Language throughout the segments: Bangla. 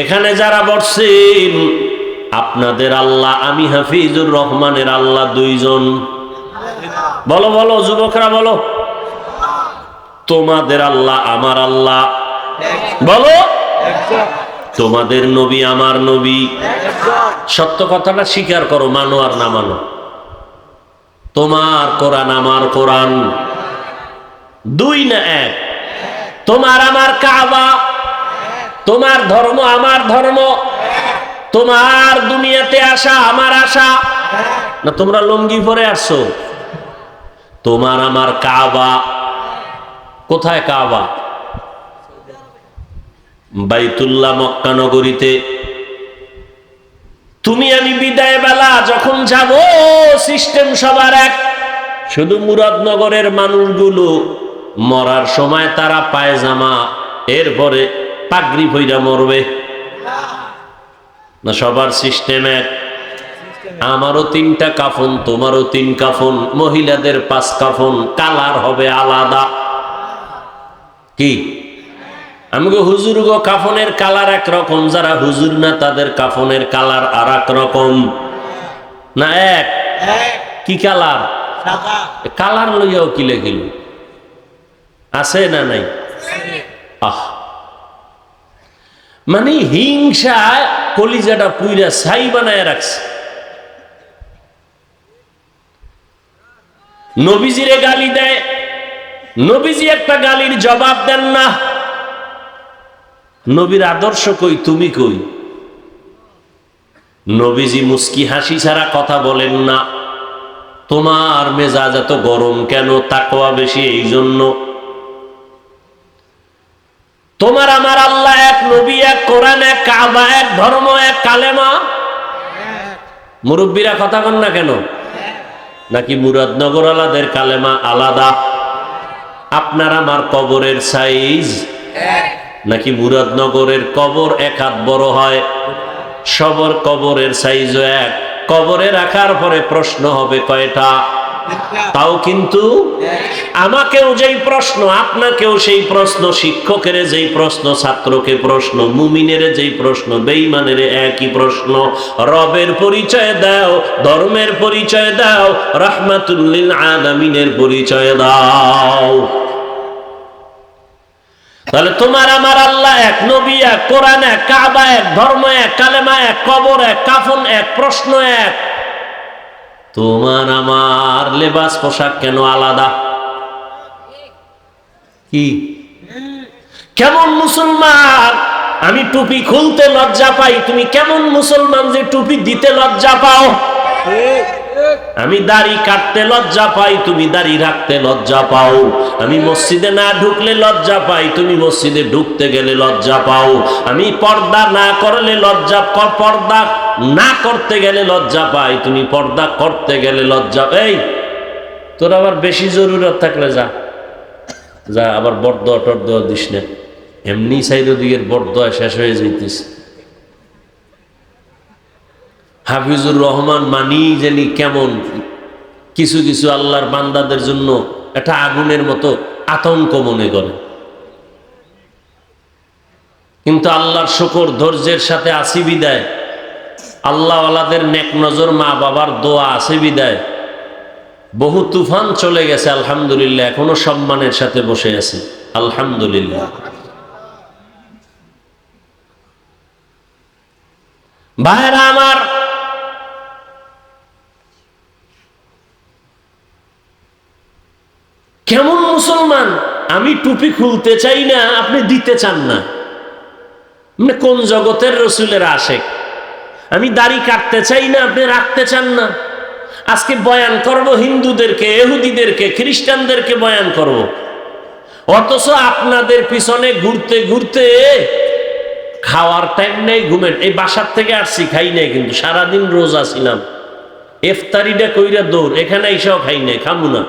এখানে যারা বসছেন আপনাদের আল্লাহ আমি হাফিজুর রহমানের আল্লাহ দুইজন। বলো বলো যুবকরা বলো, তোমাদের আল্লাহ আমার আল্লাহ বলো, তোমাদের নবী আমার নবী। সত্য কথাটা স্বীকার করো, মানো আর না মানো। তোমার কোরআন আমার কোরআন দুই না এক? তোমার আমার কাবা, তোমার ধর্ম আমার ধর্ম, তোমার দুনিয়াতে আসা আমার আশা না? তোমরা লুঙ্গি পরে আসছো। তোমার আমার কাবা, কোথায় কাবা? বাইতুল্লাহ মক্কা নগরীতে। তুমি আমি বিদায় বেলা যখন যাব সিস্টেম সবার এক, শুধু মুরাদনগরের মানুষগুলো মরার সময় তারা পায়জামা এরপরে পাগড়ি পইরা মরবে না? সবার সিস্টেম এক। আমারও 3টা কাফন, তোমারও 3 কাফন, মহিলাদের 5 কাফন, কালার হবে আলাদা। কি আমগো হুজুর গো কাফনের কালার একরকম, যারা হুজুর না তাদের কাফনের কালার আর এক রকম না? এক কি কালার? কালার লইয়াও কিলে গেল আছে না নাই? আহ, মানে হিংসা কলিজাটা পুইরা ছাই বানায় রাখছে। নবীজিরে গালি দেয়, নবীজি একটা গালির জবাব দেন না। নবীর আদর্শ কই, তুমি কই? নবীজি মুস্কি হাসি ছাড়া কথা বলেন না। তোমার মেজাজ এত গরম কেন? তাকওয়া বেশি এই জন্য। তোমার আমার আল্লাহ এক, নবী এক, কোরআন এক, কাবা এক, ধর্ম এক, কালেমা। মুরব্বীরা কথা কন না কেন? নাকি মুরাদনগর আলাদের কালেমা আলাদা? আপনার আমার কবরের সাইজ নাকি মুরাদনগরের কবর 1 হাত বড় হয়? সবার কবরের সাইজও এক। কবরে রাখার পরে প্রশ্ন হবে কয়টা? তাও কিন্তু আমাকেও যেই প্রশ্ন, আপনাকেও সেই প্রশ্ন, শিক্ষকের যেই প্রশ্ন, ছাত্রকে প্রশ্ন, মুমিনের যেই প্রশ্ন, বেঈমানের একই প্রশ্ন। রবের পরিচয় দাও, ধর্মের পরিচয় দাও, রাহমাতুল লিল আলামিনের পরিচয় দাও। তাহলে তোমার আমার আল্লাহ এক, নবী এক, কোরআন এক, কাবা এক, ধর্ম এক, কালেমা এক, কবর এক, কাফন এক, প্রশ্ন এক। তোমার আমার লেবাস পোশাক কেন আলাদা? কি কেমন মুসলমান? আমি টুপি খুলতে লজ্জা পাই, তুমি কেমন মুসলমান যে টুপি দিতে লজ্জা পাও? আমি দাড়ি কাটতে লজ্জা পাই, তুমি দাড়ি রাখতে লজ্জা পাও। আমি মসজিদে না ঢুকলে লজ্জা পাই, তুমি মসজিদে ঢুকতে গেলে লজ্জা পাও। আমি পর্দা না করলে লজ্জা, পর্দা না করতে গেলে লজ্জা পাই, তুমি পর্দা করতে গেলে লজ্জা। এই তোর আবার বেশি জরুরত থাকলে যা যা, আবার বরদোয়া টরদোয়া দিস না। এমনি সাইড দিকের বরদোয়া শেষ হয়ে যাইতিস। হাফিজুর রহমান মানি জানি কেমন, কিছু কিছু আল্লাহর বান্দাদের জন্য একটা আগুনের মতো আতঙ্ক মনে করে। কিন্তু আল্লাহর শুকর, ধৈর্যের সাথে আসি বিদায়, আল্লাহ ওয়ালাদের নেক নজর, মা বাবার দোয়া আছে বিদায় বহু তুফান চলে গেছে আলহামদুলিল্লাহ। এখনো সম্মানের সাথে বসে আছে আলহামদুলিল্লাহ। ভাইরা আমার, কেমন মুসলমান? আমি টুপি খুলতে চাই না, আপনি দিতে চান না। মানে কোন জগতের রসুলের আশেক? আমি দাড়ি কাটতে চাই না, আপনি রাখতে চান না। আজকে বয়ান করব হিন্দুদেরকে, ইহুদিদেরকে, খ্রিস্টানদেরকে বয়ান করব, অথচ আপনাদের পিছনে ঘুরতে ঘুরতে খাওয়ার টাইম নেই, ঘুমের। এই বাসার থেকে আসছি, খাই নাই, কিন্তু সারাদিন রোজা ছিলাম। ইফতারিটা কইরা দৌড়, এখানে এসেও খাই নাই, খামু না।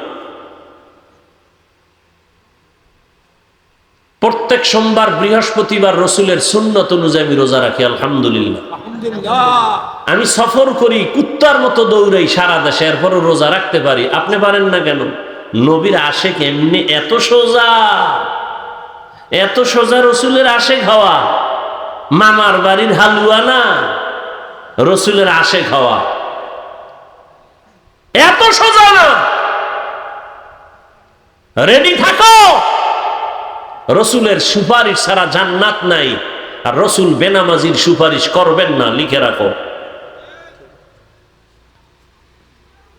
প্রত্যেক সোমবার, বৃহস্পতিবার রসুলের সুন্নত অনুযায়ী আমি রোজা রাখি আলহামদুলিল্লাহ। আমি সফর করি, কুত্তার মতো দৌড়াই সারা দেশে, এরপরও রোজা রাখতে পারি। আপনি পারেন না কেন? নবীর আশেক এমনি এত সোজা, এত সোজা রসুলের আশেক হওয়া। মামার বাড়ির হালুয়া না, রসুলের আশে খাওয়া। এত সোজা না, রেডি থাকো। রসুলের সুপারিশ ছাড়া জান্নাত নাই, আর রসুল বেনামাজির সুপারিশ করবেন না, লিখে রাখো।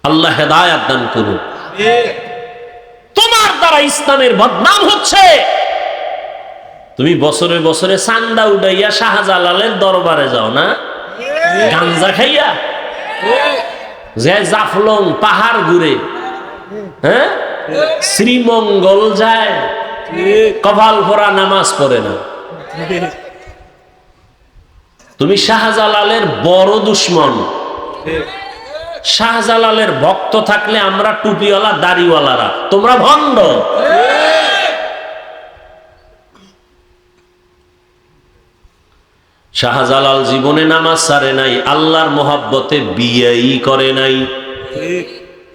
আল্লাহ হেদায়াত দান করুন। তোমার দ্বারা ইসলামের বদনাম হচ্ছে। তুমি বছরে বছরে চান্দা উড়াইয়া শাহজালালের দরবারে যাও না, গাঞ্জা খাইয়া, যে জাফলং পাহাড় ঘুরে, হ্যাঁ, শ্রীমঙ্গল যায়, কপাল ভরা নামাজ পড়ে না। তুমি শাহজালালের বড় দুশ্মন। শাহজালালের ভক্ত থাকলে আমরা টুপিওয়ালা দাড়িওয়ালারা, তোমরা ভণ্ড। শাহজালাল জীবনে নামাজ ছাড়ে নাই, আল্লাহর মোহাব্বতে বিয়েই করে নাই।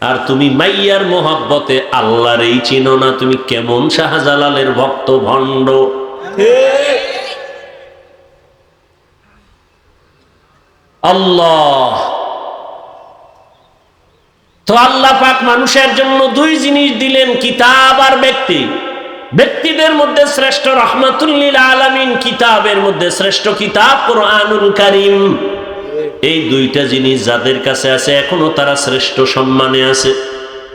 আর তুমি মাইয়ার মোহাব্বতে আল্লাহরই চিনো না, তুমি কেমন শাহজালালের ভক্ত, ভণ্ড। আল্লাহ তো আল্লাহ পাক মানুষের জন্য দুই জিনিস দিলেন, কিতাব আর ব্যক্তি। ব্যক্তিদের মধ্যে শ্রেষ্ঠ রাহমাতুল লিল আলামিন, কিতাবের মধ্যে শ্রেষ্ঠ কিতাব কোরআনুল কারীম। এই দুইটা জিনিস যাদের কাছে আছে এখনো তারা শ্রেষ্ঠ সম্মানে আছে।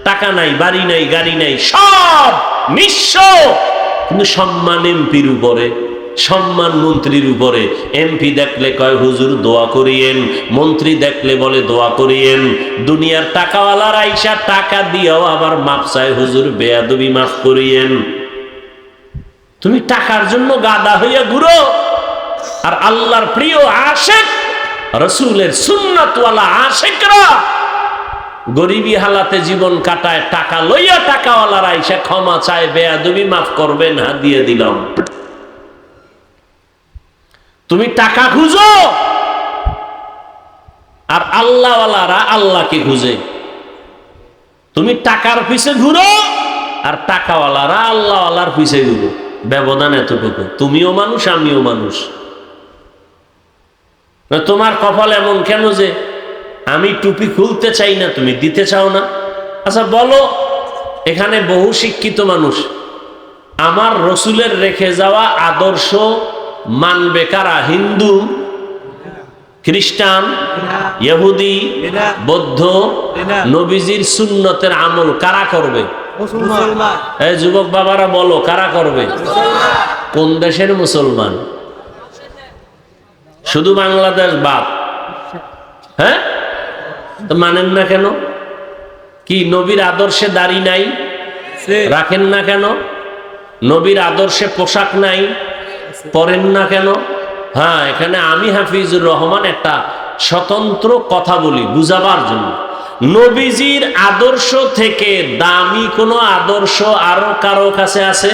টাকা নাই, বাড়ি নাই, গাড়ি নাই, সব নিঃস্ব, কিন্তু সম্মান এমপির উপরে, সম্মান মন্ত্রীর উপরে। এমপি দেখলে কয় হুজুর দোয়া করিয়েন, মন্ত্রী দেখলে বলে দোয়া করিয়েন। দুনিয়ার টাকাওয়ালার আইসা টাকা দিয়েও আবার মাপ চায়, হুজুর বেয়াদবি মাফ করিয়েন। তুমি টাকার জন্য গাদা হইয়া ঘুরো, আর আল্লাহর প্রিয় আশেক, রসুলের সুন্নাতওয়ালা আশেকরা গরিবী হালাতে জীবন কাটায়, টাকা লইয়া টাকাওয়ালার আইসা ক্ষমা চায়, বেয়াদবি মাফ করবেন, হ্যাঁ দিয়ে দিলাম। তুমি টাকা খুঁজো, আর আল্লাহওয়ালারা আল্লাহকে খুঁজে। তুমি টাকার পিছে ঘুরো, আর টাকাওয়ালারা আল্লাহওয়ালার পিছে ঘুরো। ব্যবধান এতটুকু, তুমিও মানুষ, আমিও মানুষ। তোমার কপাল এমন কেন যে আমি টুপি খুলতে চাই না, তুমি দিতে চাও না? আচ্ছা বলো, এখানে বহু শিক্ষিত মানুষ, আমার রসুলের রেখে যাওয়া আদর্শ মানবে কারা? হিন্দু, খ্রিস্টান, ইহুদি, বৌদ্ধ। নবীজির সুন্নতের আমল কারা করবে? এই যুবক বাবারা বলো, কারা করবে? কোন দেশের মুসলমান? শুধু বাংলাদেশ বাদ? হ্যাঁ, তো মানেন না কেন? কি নবীর আদর্শে দাড়ি নাই, রাখেন না কেন? নবীর আদর্শে পোশাক নাই, পরেন না কেন? হ্যাঁ, এখানে আমি হাফিজুর রহমান একটা স্বতন্ত্র কথা বলি বুঝাবার জন্য। নবীজির আদর্শ থেকে দামি কোন আদর্শ আরো কারো কাছে আছে?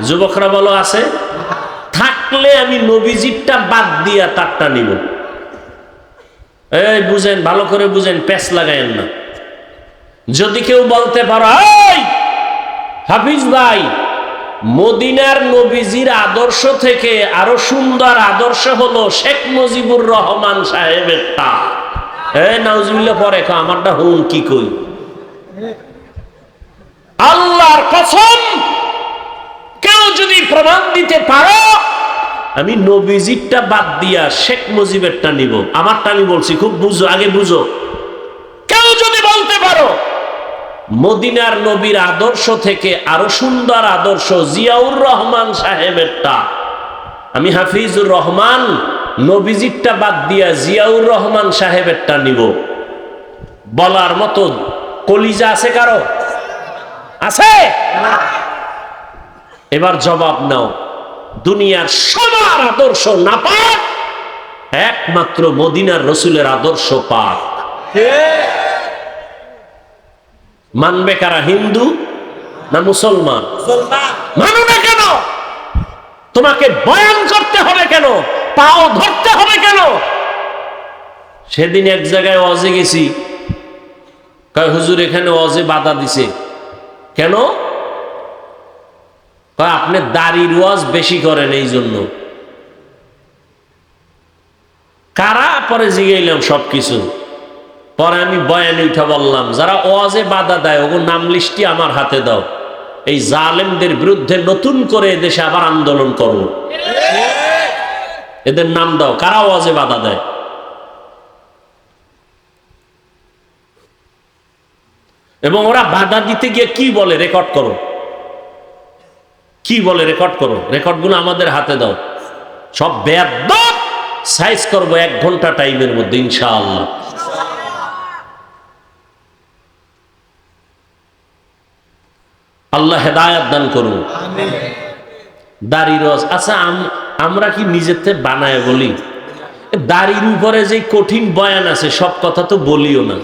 যুবকরা বলো, আছে? থাকলে আমি নবীজিরটা বাদ দিয়া তারটা নিব। এই বুঝেন, ভালো করে বুঝেন, প্যাচ লাগায়েন না। যদি কেউ বলতে পারো, এই হাফিজ ভাই, মদিনার নবীজির আদর্শ থেকে আরো সুন্দর আদর্শ হলো শেখ মুজিবুর রহমান সাহেবেরটা, এই নাউজুবিল্লাহ পরে আমারটা হুন কি কই? আল্লাহর কসম, কেউ যদি প্রমাণ দিতে পারো আমি নবীজিরটা বাদ দিয়া শেখ মুজিবেরটা নিব, আমারটা আমি বলছি, খুব বুঝো, আগে বুঝো। কেউ যদি বলতে পারো মদিনার নবীর আদর্শ থেকে আরো সুন্দর আদর্শ জিয়াউর রহমান সাহেবেরটা, আমি হাফিজুর রহমান নবীজিরটা বাদ দিয়া জিয়াউর রহমান সাহেবেরটা নিব, বলার মতো কলিজা আছে কারো? আছে? এবার জবাব নাও। দুনিয়ার সবার আদর্শ নাপাক, একমাত্র মদিনার রসুলের আদর্শ পাক। মানবে কারা? হিন্দু না মুসলমান? মানো না কেন? তোমাকে বয়ান করতে হবে কেন? পাও ধরতে হবে কেন? সেদিন এক জায়গায় ওয়াজে গেছি, কয় হুজুর এখানে ওয়াজে বাধা দিছে কেন? কয় আপনি দাড়ির ওয়াজ বেশি করেন এই জন্য। কারা? পরে জিগাইলাম সবকিছু। পরে আমি বয়ানে উঠা বললাম, যারা ওয়াজে বাধা দেয় ওগুলো নাম লিস্টি আমার হাতে দাও, এই জালেমদের বিরুদ্ধে নতুন করে এদেশে আবার আন্দোলন করব। এদের নাম দাও, কারা ওয়াজে বাধা দেয়। এবং ওরা বাধা দিতে গিয়ে কি বলে রেকর্ড করো, কি বলে রেকর্ড করো, রেকর্ডগুলো আমাদের হাতে দাও। সব বেয়াদব সাইজ করবো 1 ঘন্টা টাইমের মধ্যে ইনশাআল্লাহ। আল্লাহ হেদায়াত দান করুন। দাড়ির রস, আচ্ছা আমরা কি নিজের থেকে বানায় বলি? দাড়ির উপরে যে কঠিন বয়ান আছে সব কথা তো বলিও না,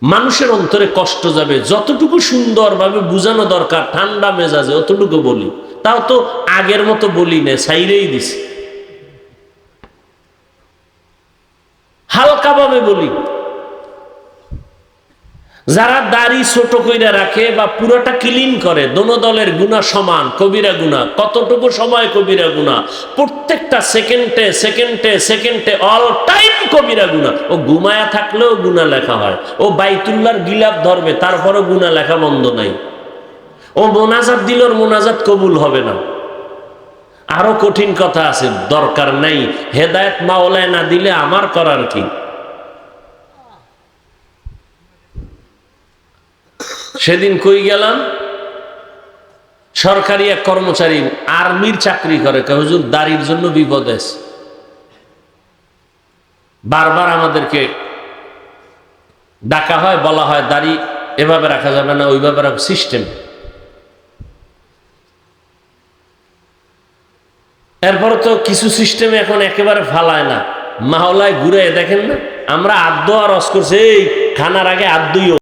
মানুষের অন্তরে কষ্ট যাবে। যতটুকু সুন্দরভাবে বুঝানো দরকার ঠান্ডা মেজাজে অতটুকু বলি, তাও তো আগের মতো বলি না, ছাইরেই দিছি, হালকাভাবে বলি। যারা দাড়ি ছোট কইরা রাখে বা পুরোটা ক্লিন করে, দোনো দলের গুনাহ সমান, কবিরা গুনাহ। কতটুকু সময় কবিরা গুনাহ? প্রত্যেকটা সেকেন্ডে সেকেন্ডে সেকেন্ডে অল টাইম কবিরা গুনাহ। ও ঘুমায়া থাকলেও গুনাহ লেখা হয়, ও বাইতুল্লাহর গিলাপ ধরবে তারপরও গুনাহ লেখা বন্ধ নাই। ও মোনাজাত দিল, মোনাজাত কবুল হবে না। আরো কঠিন কথা আছে, দরকার নাই। হেদায়েত মাওলায় না দিলে আমার করার কি? সেদিন কই গেলাম, সরকারি এক কর্মচারী আর্মির চাকরি করে, হুজুর দাড়ির জন্য বিপদ আছে। বারবার আমাদেরকে ডাকা হয়, বলা হয় দাড়ি এভাবে রাখা যাবে না, ওইভাবে রাখা সিস্টেম। এরপর তো কিছু সিস্টেমে এখন একেবারে ফালায় না, মাওলায় ঘুরে দেখেন না। আমরা আদ্য আর রস করছে, এই খানার আগে আদ্যইও